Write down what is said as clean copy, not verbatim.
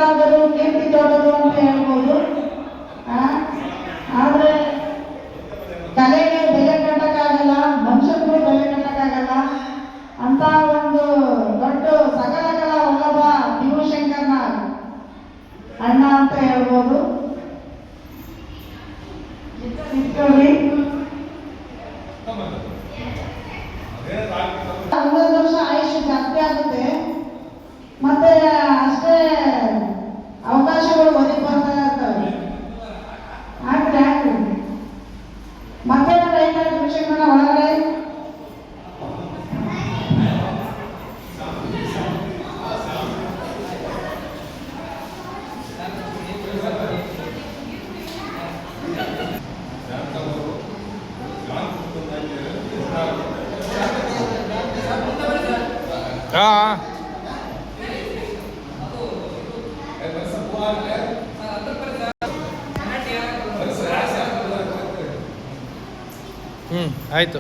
ಚಿಕ್ಕದಾದರೂ ಕೀರ್ತಿ ದೊಡ್ಡದು ಅಂತ ಹೇಳ್ಬೋದು. ಆದರೆ ಕಲೆಗೆ ಬೆಲೆ ಕಟ್ಟಕ್ಕಾಗಲ್ಲ, ಮನುಷ್ಯರಿಗೂ ಬೆಲೆ ಕಟ್ಟಕ್ಕಾಗಲ್ಲ ಅಂತ ಒಂದು ದೊಡ್ಡ ಸಕಲ ಕಲಾ ವಲ್ಲಭ ಶಿವಶಂಕರನ ಅಣ್ಣ ಅಂತ ಹೇಳ್ಬೋದು. ಇಟ್ಕೊಳ್ಳಿ. 11 ವರ್ಷ ಆಯುಷ್ಯ ಜಾಸ್ತಿ ಆಗುತ್ತೆ, ಮತ್ತೆ ಅಷ್ಟೇ ಅವಕಾಶಗಳು ಒದಗಿ ಬರ್ತಾ ಇರ್ತವೆ. ಹಾಕ್ರಿ ಮತ್ತೆ ಶಿವಶಂಕರನ ಒಳಗಡೆ ಆಯಿತು.